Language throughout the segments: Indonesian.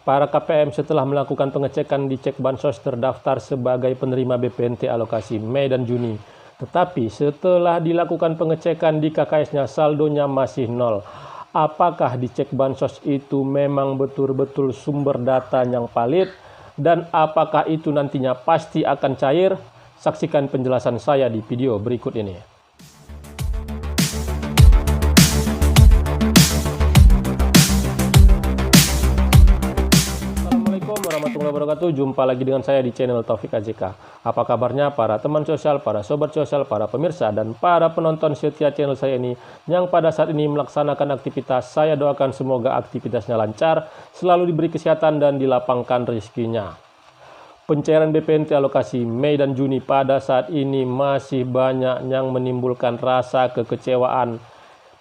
Para KPM setelah melakukan pengecekan di cek bansos terdaftar sebagai penerima BPNT alokasi Mei dan Juni. Tetapi setelah dilakukan pengecekan di KKS-nya saldonya masih nol. Apakah di cek bansos itu memang betul-betul sumber data yang valid? Dan apakah itu nantinya pasti akan cair? Saksikan penjelasan saya di video berikut ini. Warahmatullahi wabarakatuh. Jumpa lagi dengan saya di channel Taufik AJK. Apa kabarnya para teman sosial, para sobat sosial, para pemirsa, dan para penonton setia channel saya ini yang pada saat ini melaksanakan aktivitas? Saya doakan semoga aktivitasnya lancar, selalu diberi kesehatan dan dilapangkan rezekinya. Pencairan BPNT alokasi Mei dan Juni pada saat ini masih banyak yang menimbulkan rasa kekecewaan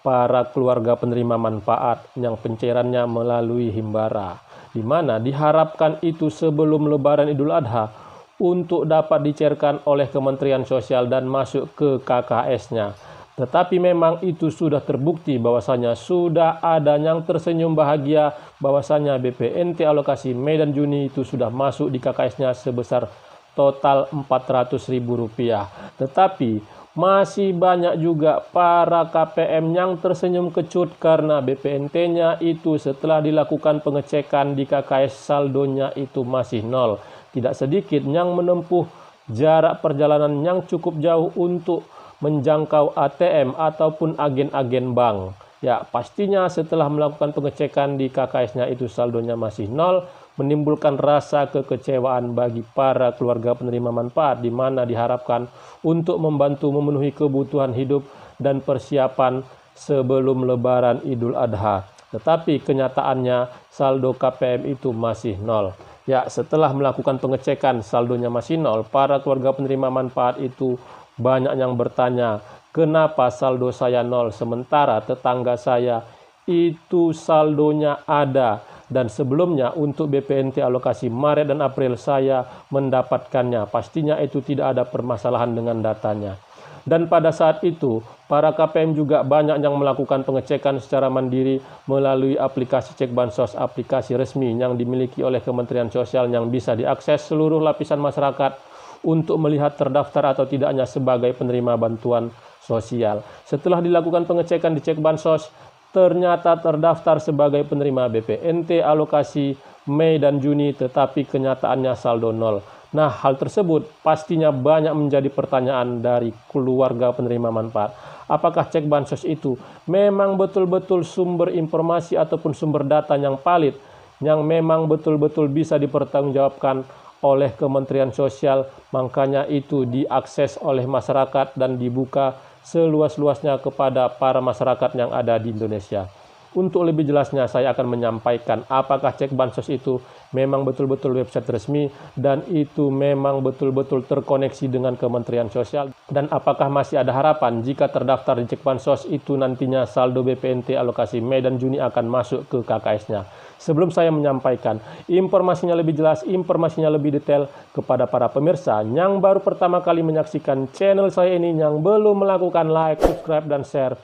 para keluarga penerima manfaat yang pencairannya melalui himbara, di mana diharapkan itu sebelum Lebaran Idul Adha untuk dapat dicairkan oleh Kementerian Sosial dan masuk ke KKS-nya. Tetapi memang itu sudah terbukti bahwasanya sudah ada yang tersenyum bahagia bahwasanya BPNT alokasi Mei dan Juni itu sudah masuk di KKS-nya sebesar total Rp400.000. Tetapi masih banyak juga para KPM yang tersenyum kecut karena BPNT-nya itu setelah dilakukan pengecekan di KKS saldonya itu masih nol. Tidak sedikit yang menempuh jarak perjalanan yang cukup jauh untuk menjangkau ATM ataupun agen-agen bank. Ya, pastinya setelah melakukan pengecekan di KKS-nya itu saldonya masih nol, menimbulkan rasa kekecewaan bagi para keluarga penerima manfaat, di mana diharapkan untuk membantu memenuhi kebutuhan hidup dan persiapan sebelum Lebaran Idul Adha. Tetapi kenyataannya saldo KPM itu masih nol. Ya, setelah melakukan pengecekan saldonya masih nol, para keluarga penerima manfaat itu banyak yang bertanya, kenapa saldo saya nol sementara tetangga saya itu saldonya ada, dan sebelumnya untuk BPNT alokasi Maret dan April saya mendapatkannya. Pastinya itu tidak ada permasalahan dengan datanya. Dan pada saat itu para KPM juga banyak yang melakukan pengecekan secara mandiri melalui aplikasi cek bansos, aplikasi resmi yang dimiliki oleh Kementerian Sosial yang bisa diakses seluruh lapisan masyarakat untuk melihat terdaftar atau tidaknya sebagai penerima bantuan sosial. Setelah dilakukan pengecekan di cek bansos, ternyata terdaftar sebagai penerima BPNT alokasi Mei dan Juni, tetapi kenyataannya saldo nol. Nah, hal tersebut pastinya banyak menjadi pertanyaan dari keluarga penerima manfaat. Apakah cek bansos itu memang betul-betul sumber informasi ataupun sumber data yang valid, yang memang betul-betul bisa dipertanggungjawabkan oleh Kementerian Sosial, makanya itu diakses oleh masyarakat dan dibuka seluas-luasnya kepada para masyarakat yang ada di Indonesia. Untuk lebih jelasnya saya akan menyampaikan apakah cek bansos itu memang betul-betul website resmi dan itu memang betul-betul terkoneksi dengan Kementerian Sosial, dan apakah masih ada harapan jika terdaftar di cek bansos itu nantinya saldo BPNT alokasi Mei dan Juni akan masuk ke KKS-nya. Sebelum saya menyampaikan informasinya lebih jelas, informasinya lebih detail kepada para pemirsa yang baru pertama kali menyaksikan channel saya ini, yang belum melakukan like, subscribe, dan share,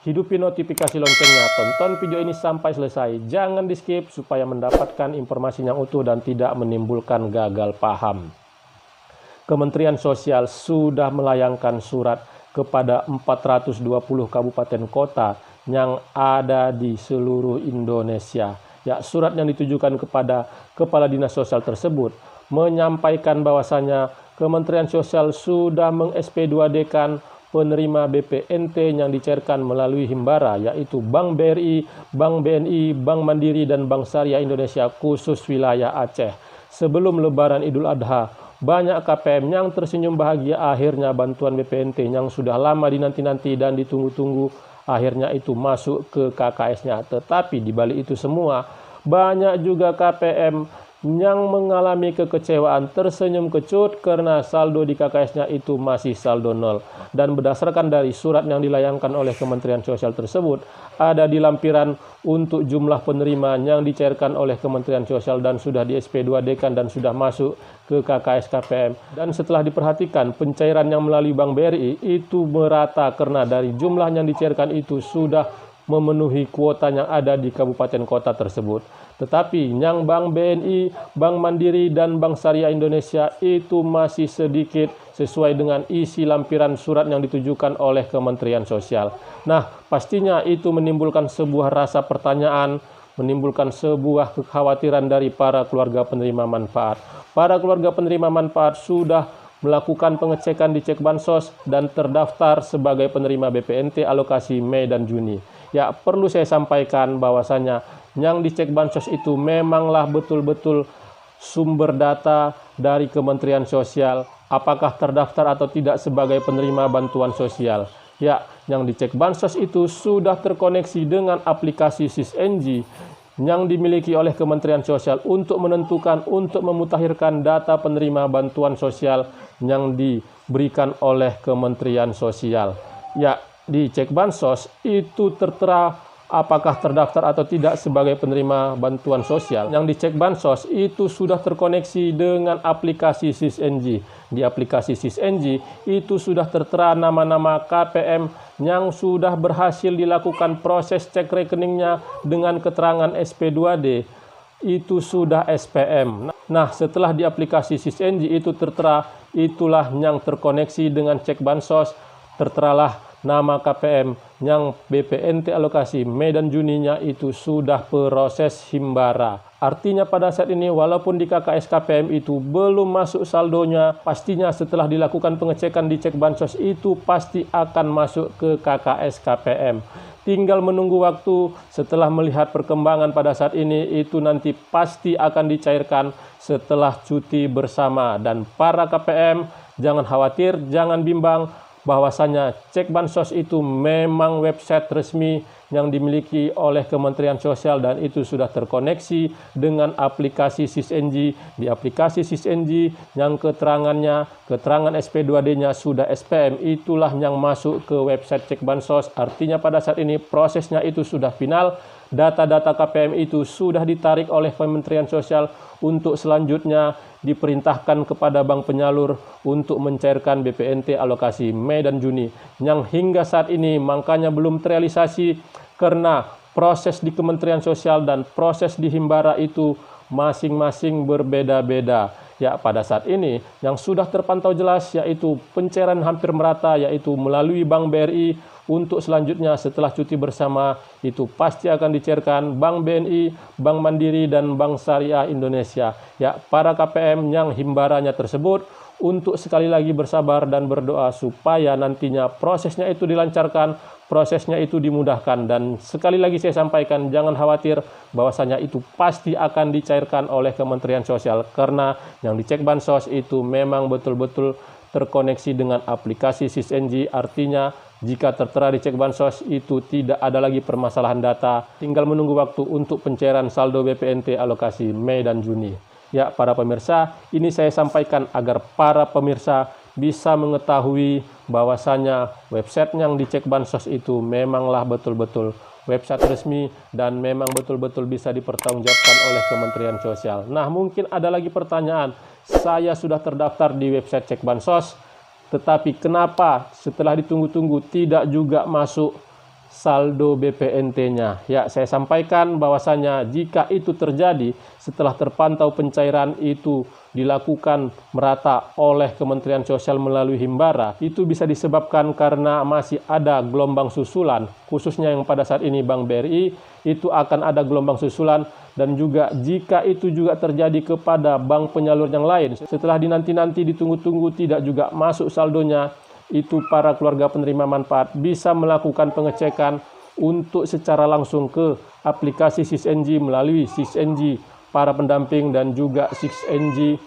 hidupi notifikasi loncengnya, tonton video ini sampai selesai, jangan di skip supaya mendapatkan informasi yang utuh dan tidak menimbulkan gagal paham. Kementerian Sosial sudah melayangkan surat kepada 420 kabupaten kota yang ada di seluruh Indonesia. Ya, surat yang ditujukan kepada Kepala Dinas Sosial tersebut menyampaikan bahwasanya Kementerian Sosial sudah meng-SP2D-kan penerima BPNT yang dicairkan melalui himbara, yaitu Bank BRI, Bank BNI, Bank Mandiri, dan Bank Syariah Indonesia khusus wilayah Aceh. Sebelum Lebaran Idul Adha, banyak KPM yang tersenyum bahagia akhirnya bantuan BPNT yang sudah lama dinanti-nanti dan ditunggu-tunggu akhirnya itu masuk ke KKS-nya. Tetapi di balik itu semua, banyak juga KPM yang mengalami kekecewaan, tersenyum kecut karena saldo di KKS-nya itu masih saldo nol. Dan berdasarkan dari surat yang dilayangkan oleh Kementerian Sosial tersebut, ada di lampiran untuk jumlah penerima yang dicairkan oleh Kementerian Sosial dan sudah di SP2D-kan dan sudah masuk ke KKS KPM. Dan setelah diperhatikan, pencairan yang melalui Bank BRI itu merata karena dari jumlah yang dicairkan itu sudah memenuhi kuota yang ada di kabupaten kota tersebut. Tetapi yang Bank BNI, Bank Mandiri, dan Bank Syariah Indonesia itu masih sedikit sesuai dengan isi lampiran surat yang ditujukan oleh Kementerian Sosial. Nah, pastinya itu menimbulkan sebuah rasa pertanyaan, menimbulkan sebuah kekhawatiran dari para keluarga penerima manfaat. Para keluarga penerima manfaat sudah melakukan pengecekan di Cek Bansos dan terdaftar sebagai penerima BPNT alokasi Mei dan Juni. Ya, perlu saya sampaikan bahwasanya yang dicek Bansos itu memanglah betul-betul sumber data dari Kementerian Sosial, apakah terdaftar atau tidak sebagai penerima bantuan sosial. Ya, yang dicek Bansos itu sudah terkoneksi dengan aplikasi SISNG yang dimiliki oleh Kementerian Sosial untuk menentukan, untuk memutakhirkan data penerima bantuan sosial yang diberikan oleh Kementerian Sosial. Ya, di Cek Bansos itu tertera apakah terdaftar atau tidak sebagai penerima bantuan sosial. Yang dicek Bansos itu sudah terkoneksi dengan aplikasi SISNG. Di aplikasi SISNG itu sudah tertera nama-nama KPM yang sudah berhasil dilakukan proses cek rekeningnya dengan keterangan SP2D. Itu sudah SPM. Nah, setelah di aplikasi SISNG itu tertera, itulah yang terkoneksi dengan Cek Bansos, terteralah nama KPM yang BPNT alokasi Mei dan Juninya itu sudah proses himbara. Artinya pada saat ini walaupun di KKS KPM itu belum masuk saldonya, pastinya setelah dilakukan pengecekan di Cek Bansos itu pasti akan masuk ke KKS KPM. Tinggal menunggu waktu. Setelah melihat perkembangan pada saat ini, itu nanti pasti akan dicairkan setelah cuti bersama. Dan para KPM jangan khawatir, jangan bimbang, bahwasanya Cek Bansos itu memang website resmi yang dimiliki oleh Kementerian Sosial dan itu sudah terkoneksi dengan aplikasi SISNG. Di aplikasi SISNG yang keterangan SP2D-nya sudah SPM, itulah yang masuk ke website Cek Bansos. Artinya pada saat ini prosesnya itu sudah final. Data-data KPM itu sudah ditarik oleh Kementerian Sosial untuk selanjutnya diperintahkan kepada bank penyalur untuk mencairkan BPNT alokasi Mei dan Juni yang hingga saat ini makanya belum terrealisasi karena proses di Kementerian Sosial dan proses di Himbara itu masing-masing berbeda-beda. Ya, pada saat ini yang sudah terpantau jelas yaitu pencairan hampir merata yaitu melalui Bank BRI. Untuk selanjutnya setelah cuti bersama itu pasti akan dicairkan Bank BNI, Bank Mandiri, dan Bank Syariah Indonesia. Ya, para KPM yang himbaranya tersebut untuk sekali lagi bersabar dan berdoa supaya nantinya prosesnya itu dilancarkan, prosesnya itu dimudahkan. Dan sekali lagi saya sampaikan jangan khawatir bahwasanya itu pasti akan dicairkan oleh Kementerian Sosial karena yang dicek Bansos itu memang betul-betul terkoneksi dengan aplikasi SISNG. Artinya jika tertera di Cek Bansos itu tidak ada lagi permasalahan data, tinggal menunggu waktu untuk pencairan saldo BPNT alokasi Mei dan Juni. Ya, para pemirsa, ini saya sampaikan agar para pemirsa bisa mengetahui bahwasanya website yang dicek Bansos itu memanglah betul-betul website resmi dan memang betul-betul bisa dipertanggungjawabkan oleh Kementerian Sosial. Nah, mungkin ada lagi pertanyaan, saya sudah terdaftar di website Cek Bansos, tetapi kenapa setelah ditunggu-tunggu tidak juga masuk saldo BPNT-nya? Ya, saya sampaikan bahwasanya jika itu terjadi setelah terpantau pencairan itu dilakukan merata oleh Kementerian Sosial melalui Himbara, itu bisa disebabkan karena masih ada gelombang susulan, khususnya yang pada saat ini Bank BRI itu akan ada gelombang susulan. Dan juga jika itu juga terjadi kepada bank penyalur yang lain, setelah dinanti-nanti ditunggu-tunggu tidak juga masuk saldonya, itu para keluarga penerima manfaat bisa melakukan pengecekan untuk secara langsung ke aplikasi SISNG melalui SISNG para pendamping dan juga SISNG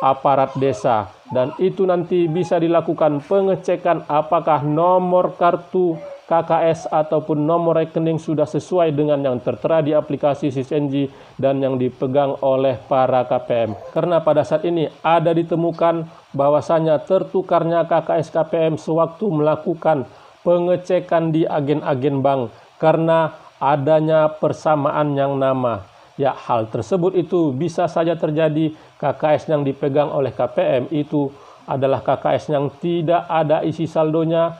aparat desa. Dan itu nanti bisa dilakukan pengecekan apakah nomor kartu KKS ataupun nomor rekening sudah sesuai dengan yang tertera di aplikasi SISNG dan yang dipegang oleh para KPM. Karena pada saat ini ada ditemukan bahwasanya tertukarnya KKS KPM sewaktu melakukan pengecekan di agen-agen bank karena adanya persamaan yang nama. Ya, hal tersebut itu bisa saja terjadi. KKS yang dipegang oleh KPM itu adalah KKS yang tidak ada isi saldonya,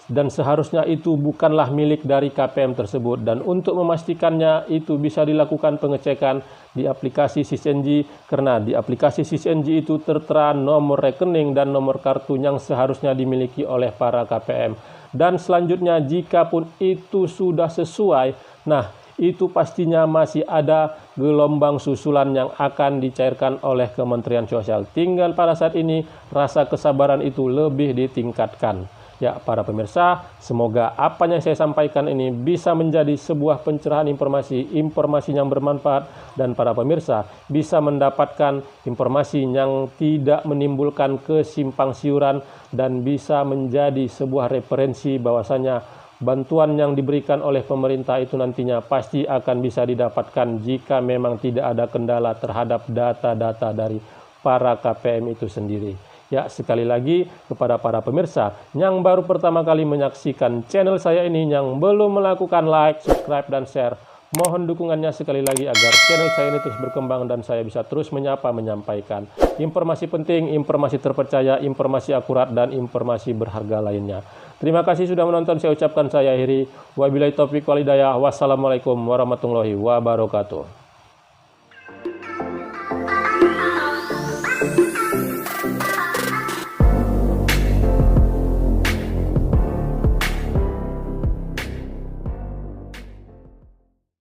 dan seharusnya itu bukanlah milik dari KPM tersebut. Dan untuk memastikannya itu bisa dilakukan pengecekan di aplikasi SysNG, karena di aplikasi SysNG itu tertera nomor rekening dan nomor kartu yang seharusnya dimiliki oleh para KPM. Dan selanjutnya jikapun itu sudah sesuai, nah itu pastinya masih ada gelombang susulan yang akan dicairkan oleh Kementerian Sosial. Tinggal pada saat ini rasa kesabaran itu lebih ditingkatkan. Ya, para pemirsa, semoga apa yang saya sampaikan ini bisa menjadi sebuah pencerahan informasi yang bermanfaat, dan para pemirsa bisa mendapatkan informasi yang tidak menimbulkan kesimpang siuran dan bisa menjadi sebuah referensi bahwasanya bantuan yang diberikan oleh pemerintah itu nantinya pasti akan bisa didapatkan jika memang tidak ada kendala terhadap data-data dari para KPM itu sendiri. Ya, sekali lagi kepada para pemirsa yang baru pertama kali menyaksikan channel saya ini, yang belum melakukan like, subscribe, dan share, mohon dukungannya sekali lagi agar channel saya ini terus berkembang dan saya bisa terus menyampaikan informasi penting, informasi terpercaya, informasi akurat, dan informasi berharga lainnya. Terima kasih sudah menonton, saya ucapkan saya akhiri. Wabillahi taufiq wal hidayah. Wassalamualaikum warahmatullahi wabarakatuh.